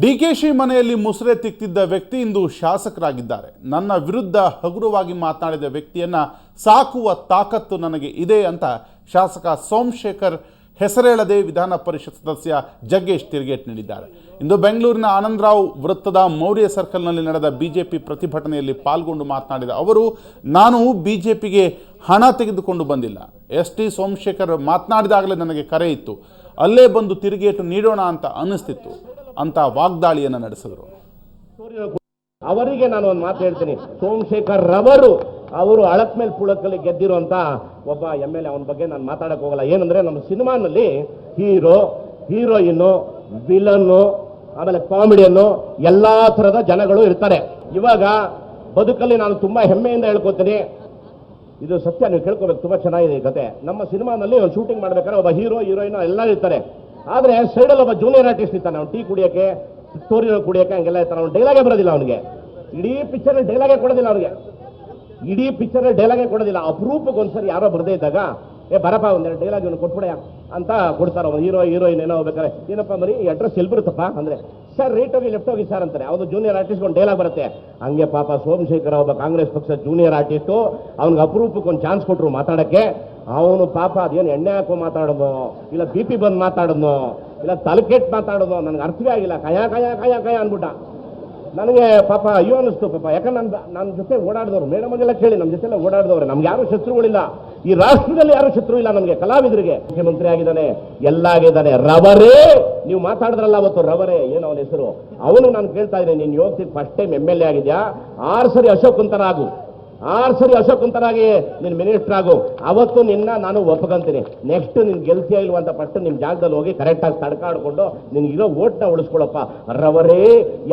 ಡಿಕೆಶಿ ಮನೆಯಲ್ಲಿ ಮುಸುರೆ ತಿಕ್ತಿದ್ದ ವ್ಯಕ್ತಿ ಇಂದು ಶಾಸಕರಾಗಿದ್ದಾರೆ. ನನ್ನ ವಿರುದ್ಧ ಹಗುರವಾಗಿ ಮಾತನಾಡಿದ ವ್ಯಕ್ತಿಯನ್ನ ಸಾಕುವ ತಾಕತ್ತು ನನಗೆ ಇದೆ ಅಂತ ಶಾಸಕ ಸೋಮಶೇಖರ್ ಹೆಸರೇಳದೆ ವಿಧಾನ ಪರಿಷತ್ ಸದಸ್ಯ ಜಗ್ಗೇಶ್ ತಿರುಗೇಟ್ ನೀಡಿದ್ದಾರೆ. ಇಂದು ಬೆಂಗಳೂರಿನ ಆನಂದರಾವ್ ವೃತ್ತದ ಮೌರ್ಯ ಸರ್ಕಲ್ನಲ್ಲಿ ನಡೆದ ಬಿಜೆಪಿ ಪ್ರತಿಭಟನೆಯಲ್ಲಿ ಪಾಲ್ಗೊಂಡು ಮಾತನಾಡಿದ ಅವರು, ನಾನು ಬಿಜೆಪಿಗೆ ಹಣ ತೆಗೆದುಕೊಂಡು ಬಂದಿಲ್ಲ. ಟಿ ಸೋಮಶೇಖರ್ ಮಾತನಾಡಿದಾಗಲೇ ನನಗೆ ಕರೆ ಇತ್ತು, ಅಲ್ಲೇ ಬಂದು ತಿರುಗೇಟು ನೀಡೋಣ ಅಂತ ಅನ್ನಿಸ್ತಿತ್ತು ಅಂತ ವಾಗ್ದಾಳಿಯನ್ನು ನಡೆಸಿದರು. ಅವರಿಗೆ ನಾನು ಒಂದು ಮಾತು ಹೇಳ್ತೀನಿ, ಸೋಮಶೇಖರ್ ರವರು ಅವರು ಅಳತ್ ಮೇಲೆ ಪುಳಕಲ್ಲಿ ಗೆದ್ದಿರುವಂತ ಒಬ್ಬ MLA, ಅವನ ಬಗ್ಗೆ ನಾನು ಮಾತಾಡಕ್ ಹೋಗಲ್ಲ. ಏನಂದ್ರೆ ನಮ್ಮ ಸಿನಿಮಾನಲ್ಲಿ ಹೀರೋ, ಹೀರೋಯಿನ್, ವಿಲನ್ನು, ಆಮೇಲೆ ಕಾಮಿಡಿಯನ್ನು ಎಲ್ಲಾ ತರದ ಜನಗಳು ಇರ್ತಾರೆ. ಇವಾಗ ಬದುಕಲ್ಲಿ ನಾನು ತುಂಬಾ ಹೆಮ್ಮೆಯಿಂದ ಹೇಳ್ಕೊತೀನಿ, ಇದು ಸತ್ಯ, ನೀವು ಕೇಳ್ಕೋಬೇಕು, ತುಂಬಾ ಚೆನ್ನಾಗಿದೆ ಈ ಕತೆ. ನಮ್ಮ ಸಿನಿಮಾನಲ್ಲಿ ಒಂದು ಶೂಟಿಂಗ್ ಮಾಡ್ಬೇಕಾದ್ರೆ ಒಬ್ಬ ಹೀರೋ, ಹೀರೋಯಿನ್ ಎಲ್ಲ ಇರ್ತಾರೆ. ಆದ್ರೆ ಸೈಡಲ್ಲಿ ಒಬ್ಬ ಜೂನಿಯರ್ ಆರ್ಟಿಸ್ಟ್ ಇರ್ತಾನೆ, ಅವ್ನು ಟೀ ಕುಡಿಯೋಕೆ, ಸ್ಟೋರಿ ಕುಡಿಯೋಕೆ ಹಂಗೆಲ್ಲ ಇರ್ತಾನೆ. ಅವ್ನು ಡೈಲಾಗೇ ಬರೋದಿಲ್ಲ, ಅವನಿಗೆ ಇಡೀ ಪಿಕ್ಚರ್ ಡೈಲಾಗೇ ಕೊಡೋದಿಲ್ಲ, ಅವನಿಗೆ ಇಡೀ ಪಿಕ್ಚರ್ ಡೈಲಾಗೇ ಕೊಡೋದಿಲ್ಲ. ಅಪರೂಪಕ್ಕೆ ಒಂದ್ಸರಿ ಯಾರೋ ಬರದೇ ಇದ್ದಾಗ, ಬರಪ್ಪ ಒಂದೆರಡು ಡೈಲಾಗ್ ಇವನು ಕೊಟ್ಬಿಡ ಅಂತ ಕೊಡ್ತಾರೆ. ಅವ್ನು ಹೀರೋ, ಹೀರೋಯಿನ್ ಏನೋ ಹೋಗ್ಬೇಕಾರೆ, ಏನಪ್ಪ ಮರಿ ಈ ಅಡ್ರೆಸ್ ಎಲ್ಲಿ ಬರುತ್ತಪ್ಪ ಅಂದ್ರೆ, ಸರ್ ರೈಟ್ ಹೋಗಿ ಲೆಫ್ಟ್ ಹೋಗಿ ಸರ್ ಅಂತಾರೆ. ಅವ್ನು ಜೂನಿಯರ್ ಆರ್ಟಿಸ್ಟ್ ಒಂದು ಡೈಲಾಗ್ ಬರುತ್ತೆ. ಹಂಗೆ ಪಾಪ ಸೋಮಶೇಖರ್ ಒಬ್ಬ ಕಾಂಗ್ರೆಸ್ ಪಕ್ಷದ ಜೂನಿಯರ್ ಆರ್ಟಿಸ್ಟು, ಅವ್ನಿಗೆ ಅಪರೂಪಕ್ಕೆ ಒಂದು ಚಾನ್ಸ್ ಕೊಟ್ಟರು ಮಾತಾಡಕ್ಕೆ. ಅವನು ಪಾಪ ಅದೇನು ಎಣ್ಣೆ ಹಾಕೋ ಮಾತಾಡೋದು, ಇಲ್ಲ BP ಬಂದು ಮಾತಾಡೋದು, ಇಲ್ಲ ತಲೆಕೆಟ್ ಮಾತಾಡೋದು, ನನಗೆ ಅರ್ಥವೇ ಆಗಿಲ್ಲ. ಕಯ ಕಯ ಕಯ ಕಯ ಅನ್ಬಿಟ್ಟ. ನನಗೆ ಪಾಪ ಅಯ್ಯೋ ಅನ್ನಿಸ್ತು ಪಾಪ. ಯಾಕಂದ್ರೆ ನನ್ನ ಜೊತೆ ಓಡಾಡಿದವ್ರು, ಮೇಡಮ್ಗೆಲ್ಲ ಕೇಳಿ, ನಮ್ಮ ಜೊತೆ ಓಡಾಡಿದವ್ರೆ, ನಮ್ಗೆ ಯಾರು ಶತ್ರುಗಳಿಲ್ಲ, ಈ ರಾಷ್ಟ್ರದಲ್ಲಿ ಯಾರು ಶತ್ರು ಇಲ್ಲ ನಮಗೆ, ಕಲಾವಿದರಿಗೆ. ಮುಖ್ಯಮಂತ್ರಿ ಆಗಿದ್ದಾನೆ, ಎಲ್ಲ ಆಗಿದ್ದಾನೆ, ರವರೇ. ನೀವು ಮಾತಾಡಿದ್ರಲ್ಲ ಅವತ್ತು, ರವರೇ ಏನು ಅವನ ಹೆಸರು, ಅವನು ನಾನು ಕೇಳ್ತಾ ಇದ್ದೀನಿ, ನೀನು ಯೋಗ್ತಿ ಫಸ್ಟ್ ಟೈಮ್ MLA ಆಗಿದ್ಯಾ, 6 ಸರಿ ಅಶೋಕ್ ಕುಂತರ ಆಗು, 6 ಸರಿ ಅಶೋಕ್ ಕುಂತರಾಗಿ ನೀನು ಮಿನಿಸ್ಟರ್ ಆಗು, ಅವತ್ತು ನಿನ್ನ ನಾನು ಒಪ್ಕೊಂತೀನಿ. ನೆಕ್ಸ್ಟ್ ನಿನ್ ಗೆಲ್ತಿಯಾ ಇಲ್ವಾ ಅಂತ ಫಸ್ಟ್ ನಿಮ್ ಜಾಗದಲ್ಲಿ ಹೋಗಿ ಕರೆಕ್ಟಾಗಿ ತಡ್ಕಾಡ್ಕೊಂಡು ನಿನ್ಗಿರೋ ಓಟ್ನ ಉಳಿಸ್ಕೊಳಪ್ಪ. ರವರೇ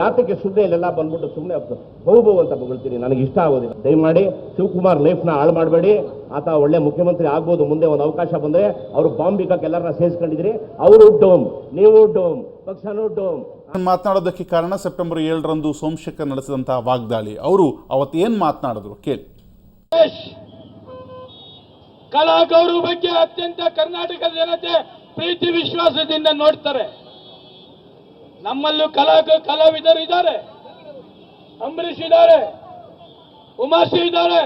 ಯಾತಕ್ಕೆ ಸುಮ್ಮನೆ ಇಲ್ಲೆಲ್ಲ ಬಂದ್ಬಿಟ್ಟು ಸುಮ್ಮನೆ ಬಹು ಅಂತ ಬಗಳ್ತೀನಿ, ನನಗೆ ಇಷ್ಟ ಆಗೋದಿಲ್ಲ. ದಯಮಾಡಿ ಶಿವಕುಮಾರ್ ಲೈಫ್ನ ಹಾಳು ಮಾಡಬೇಡಿ. ಆತ ಒಳ್ಳೆ ಮುಖ್ಯಮಂತ್ರಿ ಆಗ್ಬೋದು, ಮುಂದೆ ಒಂದು ಅವಕಾಶ ಬಂದ್ರೆ. ಅವರು ಬಾಂಬಿಕಕ್ಕೆ ಎಲ್ಲರನ್ನ ಸೇರಿಸ್ಕೊಂಡಿದ್ರಿ, ಅವರು ಡೋಮ್, ನೀವು ಡೋಮ್, ಪಕ್ಷನೂ ಡೋಮ್. ಮಾತನಾಡೋದಕ್ಕೆ ಕಾರಣ ಸೆಪ್ಟೆಂಬರ್ 7ರಂದು ಸೋಮಶೇಖರ್ ನಡೆಸಿದಂತಹ ವಾಗ್ದಾಳಿ. ಅವರು ಅವತ್ತು ಏನ್ ಮಾತನಾಡಿದ್ರು ಕೇಳಿ. ಕಲಾಗೌರವ ಬಗ್ಗೆ ಅತ್ಯಂತ ಕರ್ನಾಟಕದ ಜನತೆ ಪ್ರೀತಿ ವಿಶ್ವಾಸದಿಂದ ನೋಡ್ತಾರೆ. ನಮ್ಮಲ್ಲೂ ಕಲಾವಿದರು ಇದ್ದಾರೆ, ಅಂಬರೀಷ್ ಇದ್ದಾರೆ, ಉಮಾಶ್ರೀ ಇದ್ದಾರೆ,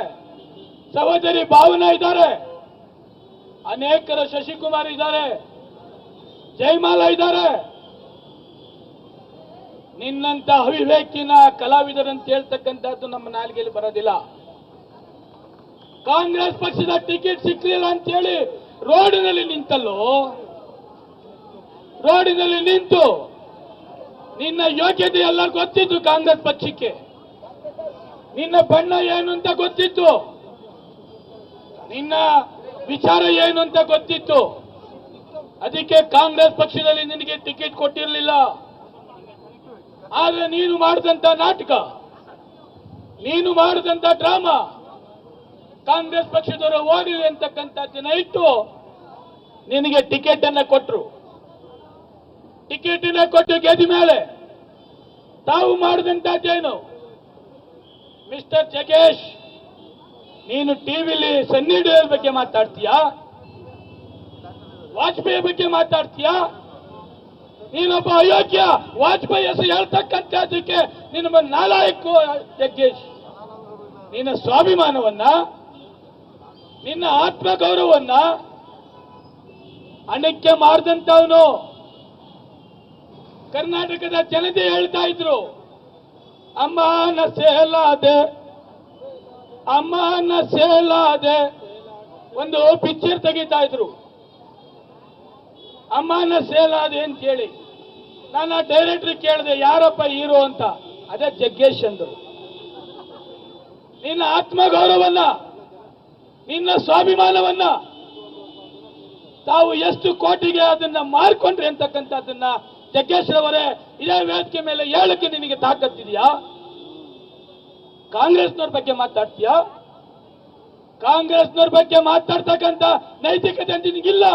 ಸಹೋದರಿ ಭಾವನಾ ಇದ್ದಾರೆ, ಅನೇಕರು, ಶಶಿಕುಮಾರ್ ಇದ್ದಾರೆ, ಜಯಮಾಲಾ ಇದ್ದಾರೆ. ನಿನ್ನಂತ ಅವಿವೇಕಿನ ಕಲಾವಿದರಂತ ಹೇಳ್ತಕ್ಕಂಥದ್ದು ನಮ್ಮ ನಾಲಿಗೆಯಲ್ಲಿ ಬರೋದಿಲ್ಲ. ಕಾಂಗ್ರೆಸ್ ಪಕ್ಷದ ಟಿಕೆಟ್ ಸಿಕ್ಕಲಿಲ್ಲ ಅಂತ ಹೇಳಿ ರೋಡಿನಲ್ಲಿ ನಿಂತಲ್ಲೋ, ರೋಡಿನಲ್ಲಿ ನಿಂತು ನಿನ್ನ ಯೋಗ್ಯತೆ ಎಲ್ಲ ಗೊತ್ತಿತ್ತು ಕಾಂಗ್ರೆಸ್ ಪಕ್ಷಕ್ಕೆ, ನಿನ್ನ ಬಣ್ಣ ಏನು ಅಂತ ಗೊತ್ತಿತ್ತು, ನಿನ್ನ ವಿಚಾರ ಏನು ಅಂತ ಗೊತ್ತಿತ್ತು. ಅದಕ್ಕೆ ಕಾಂಗ್ರೆಸ್ ಪಕ್ಷದಲ್ಲಿ ನಿನಗೆ ಟಿಕೆಟ್ ಕೊಟ್ಟಿರಲಿಲ್ಲ. ಆದ್ರೆ ನೀನು ಮಾಡಿದಂತ ನಾಟಕ, ನೀನು ಮಾಡಿದಂತ ಡ್ರಾಮಾ, ಕಾಂಗ್ರೆಸ್ ಪಕ್ಷದವರು ಹೋಗಲಿ ಅಂತಕ್ಕಂಥದ್ದನ್ನ ಇಟ್ಟು ನಿನಗೆ ಟಿಕೆಟ್ ಅನ್ನ ಕೊಟ್ಟರು. ಟಿಕೆಟ್ ಕೊಟ್ಟು ಗೆದ್ದ ಮೇಲೆ ತಾವು ಮಾಡಿದಂತದ್ದೇನು? ಮಿಸ್ಟರ್ ಜಗ್ಗೇಶ್, ನೀನು ಟಿವಿಲಿ ಸನ್ನಿ ಡಿಯೋಲ್ ಬಗ್ಗೆ ಮಾತಾಡ್ತೀಯಾ, ವಾಜಪೇಯಿ ಬಗ್ಗೆ ಮಾತಾಡ್ತೀಯಾ? ನೀನೊಬ್ಬ ಅಯೋಗ್ಯ. ವಾಜಪೇಯಿ ಹೆಸರು ಹೇಳ್ತಕ್ಕಂಥದ್ದಕ್ಕೆ ನಿನ್ನ ನಾಲಾಯಕ ಜಗ್ಗೇಶ್. ನಿನ್ನ ಸ್ವಾಭಿಮಾನವನ್ನ, ನಿನ್ನ ಆತ್ಮಗೌರವವನ್ನ ಅಣಕ್ಕೆ ಮಾಡಿದಂತವನು. ಕರ್ನಾಟಕದ ಜನತೆ ಹೇಳ್ತಾ ಇದ್ರು, ಅಮ್ಮನ ಸೇಲಾದೆ, ಅಮ್ಮನ ಸೇಲಾದೆ. ಒಂದು ಪಿಕ್ಚರ್ ತೆಗಿತಾ ಇದ್ರು, ಅಮ್ಮನ ಸೇಲಾದೆ ಅಂತ ಹೇಳಿ. ನಾನು ಆ ಡೈರೆಕ್ಟರ್ ಕೇಳಿದೆ, ಯಾರಪ್ಪ ಹೀರೋ ಅಂತ. ಅದೇ ಜಗ್ಗೇಶ್ ಅಂದ್ರು. ನಿನ್ನ ಆತ್ಮಗೌರವನ್ನ, ನಿನ್ನ ಸ್ವಾಭಿಮಾನವನ್ನ ತಾವು ಎಷ್ಟು ಕೋಟಿಗೆ ಅದನ್ನ ಮಾರ್ಕೊಂಡ್ರಿ ಅಂತಕ್ಕಂಥದ್ದನ್ನ ಜಗ್ಗೇಶ್ ರವರೇ ಇದೇ ವೇದಿಕೆ ಮೇಲೆ ಹೇಳಕ್ಕೆ ನಿನಗೆ ತಾಕತ್ತಿದೆಯಾ? ಕಾಂಗ್ರೆಸ್ನವ್ರ ಬಗ್ಗೆ ಮಾತಾಡ್ತೀಯಾ? ಕಾಂಗ್ರೆಸ್ನವ್ರ ಬಗ್ಗೆ ಮಾತಾಡ್ತಕ್ಕಂಥ ನೈತಿಕತೆ ನಿನಗಿಲ್ಲ.